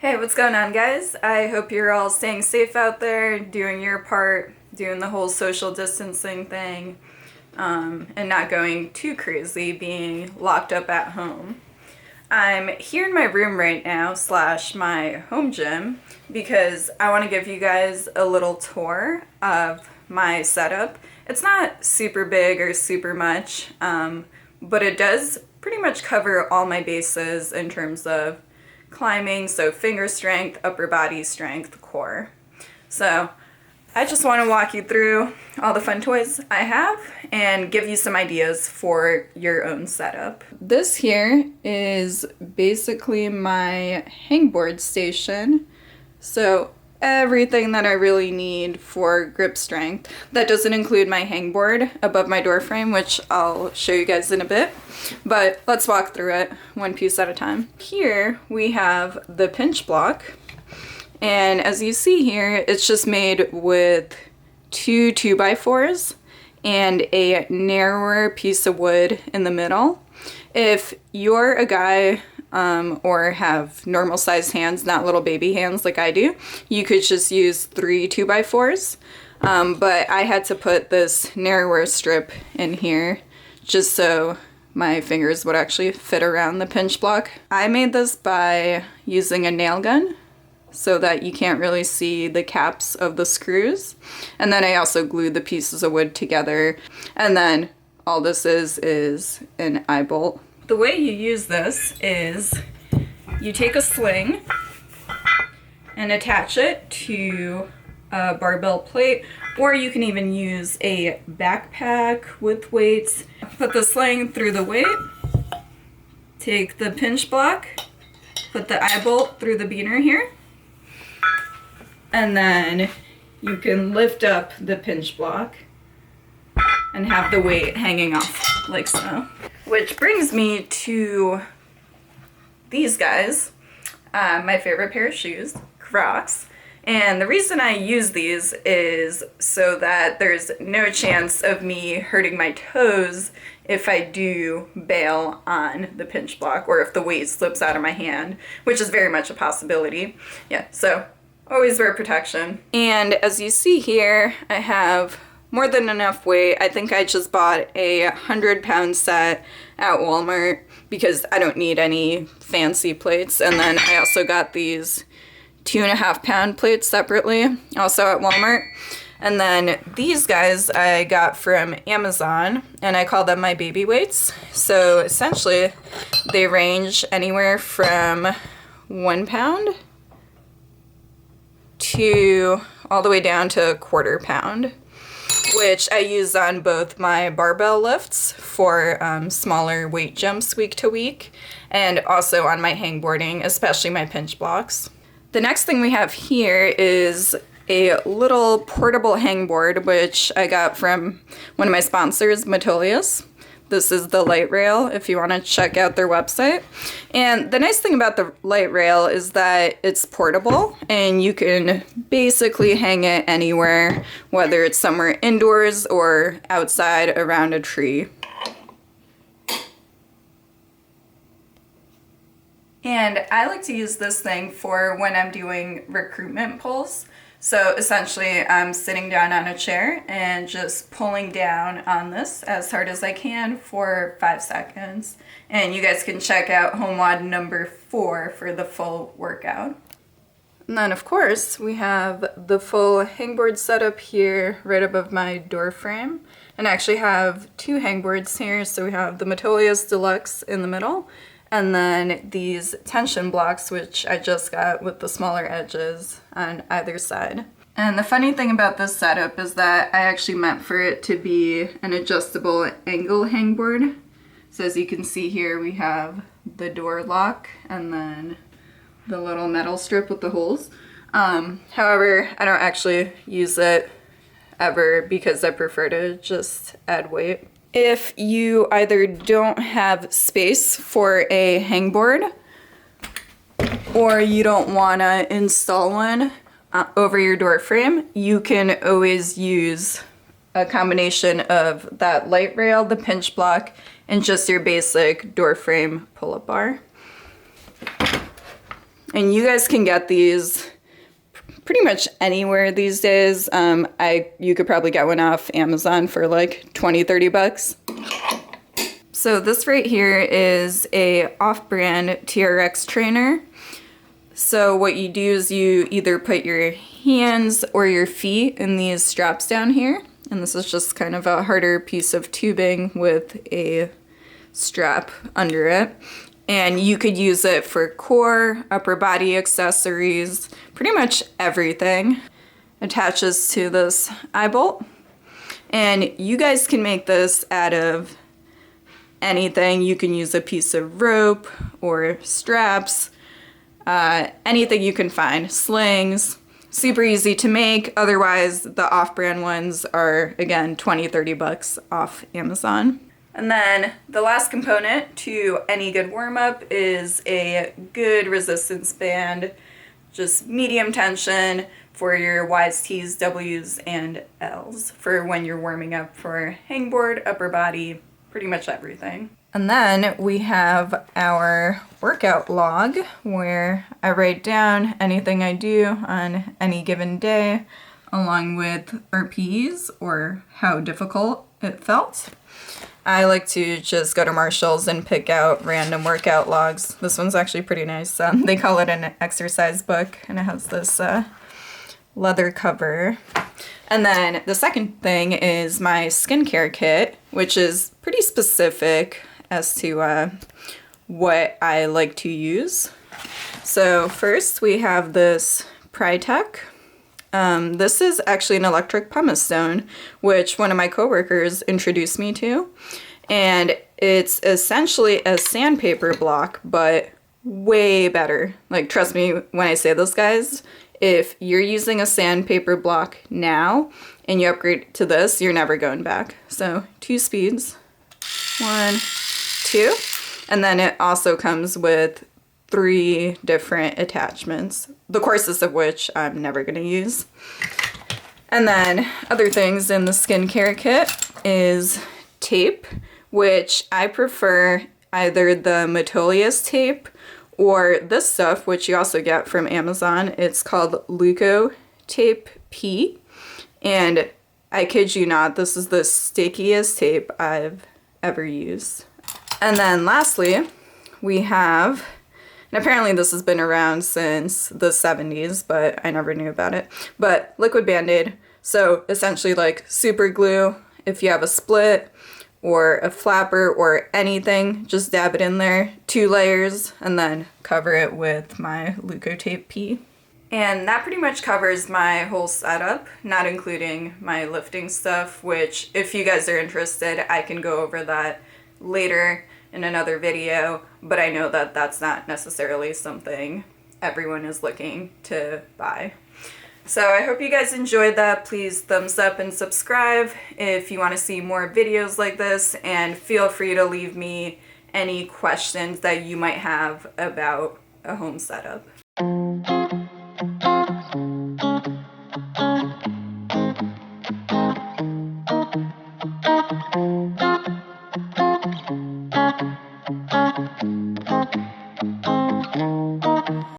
Hey, what's going on, guys? I hope you're all staying safe out there, doing your part, doing the whole social distancing thing, and not going too crazy being locked up at home. I'm here in my room right now, / my home gym, because I want to give you guys a little tour of my setup. It's not super big or super much, but it does pretty much cover all my bases in terms of climbing, so finger strength, upper body strength, core. So I just want to walk you through all the fun toys I have and give you some ideas for your own setup. This here is basically my hangboard station. So everything that I really need for grip strength. That doesn't include my hangboard above my door frame, which I'll show you guys in a bit. But let's walk through it one piece at a time. Here we have the pinch block. And as you see here, it's just made with two 2x4s and a narrower piece of wood in the middle. If you're a guy or have normal sized hands, not little baby hands like I do, you could just use 3 2x4s. But I had to put this narrower strip in here just so my fingers would actually fit around the pinch block. I made this by using a nail gun so that you can't really see the caps of the screws. And then I also glued the pieces of wood together. And then all this is an eye bolt. The way you use this is you take a sling and attach it to a barbell plate, or you can even use a backpack with weights. Put the sling through the weight, take the pinch block, put the eye bolt through the beaner here, and then you can lift up the pinch block and have the weight hanging off like so. Which brings me to these guys, my favorite pair of shoes, Crocs. And the reason I use these is so that there's no chance of me hurting my toes if I do bail on the pinch block or if the weight slips out of my hand, which is very much a possibility. Yeah, so always wear protection. And as you see here, I have more than enough weight. I think I just bought a 100-pound set at Walmart because I don't need any fancy plates. And then I also got these 2.5-pound plates separately, also at Walmart. And then these guys I got from Amazon, and I call them my baby weights. So essentially, they range anywhere from 1 pound to all the way down to 1/4 pound, which I use on both my barbell lifts for smaller weight jumps week to week, and also on my hangboarding, especially my pinch blocks. The next thing we have here is a little portable hangboard, which I got from one of my sponsors, Metolius. This is the light rail if you want to check out their website. And the nice thing about the light rail is that it's portable and you can basically hang it anywhere, whether it's somewhere indoors or outside around a tree. And I like to use this thing for when I'm doing recruitment pulls. So essentially I'm sitting down on a chair and just pulling down on this as hard as I can for 5 seconds. And you guys can check out home WOD number 4 for the full workout. And then of course we have the full hangboard setup here right above my door frame. And I actually have 2 hangboards here. So we have the Metolius Deluxe in the middle, and then these tension blocks, which I just got with the smaller edges on either side. And the funny thing about this setup is that I actually meant for it to be an adjustable angle hangboard. So as you can see here, we have the door lock and then the little metal strip with the holes. However, I don't actually use it ever because I prefer to just add weight. If you either don't have space for a hangboard or you don't want to install one over your door frame, you can always use a combination of that light rail, the pinch block, and just your basic door frame pull-up bar. And you guys can get these pretty much anywhere these days. You could probably get one off Amazon for like 20-30 bucks. So this right here is a off-brand TRX trainer. So what you do is you either put your hands or your feet in these straps down here. And this is just kind of a harder piece of tubing with a strap under it. And you could use it for core, upper body accessories, pretty much everything. Attaches to this eye bolt. And you guys can make this out of anything. You can use a piece of rope or straps, anything you can find, slings. Super easy to make. Otherwise, the off-brand ones are, again, 20-30 bucks off Amazon. And then the last component to any good warm-up is a good resistance band, just medium tension for your Ys, Ts, Ws, and Ls for when you're warming up for hangboard, upper body, pretty much everything. And then we have our workout log where I write down anything I do on any given day along with RPEs or how difficult it felt. I like to just go to Marshall's and pick out random workout logs. This one's actually pretty nice. They call it an exercise book, and it has this leather cover. And then the second thing is my skincare kit, which is pretty specific as to what I like to use. So first we have this Prytech. This is actually an electric pumice stone, which one of my coworkers introduced me to. And it's essentially a sandpaper block, but way better. Like, trust me when I say this, guys. If you're using a sandpaper block now and you upgrade to this, you're never going back. So 2 speeds, 1, 2. And then it also comes with 3 different attachments, the coarsest of which I'm never going to use. And then other things in the skincare kit is tape, which I prefer either the Metolius tape or this stuff, which you also get from Amazon. It's called Leuco Tape P. And I kid you not, this is the stickiest tape I've ever used. And then lastly, we have, and apparently this has been around since the 70s, but I never knew about it, but liquid BandAid. So essentially like super glue. If you have a split or a flapper or anything, just dab it in there, 2 layers, and then cover it with my Leuco Tape P. And that pretty much covers my whole setup, not including my lifting stuff, which if you guys are interested, I can go over that later in another video, but I know that that's not necessarily something everyone is looking to buy. So I hope you guys enjoyed that. Please thumbs up and subscribe if you want to see more videos like this, and feel free to leave me any questions that you might have about a home setup.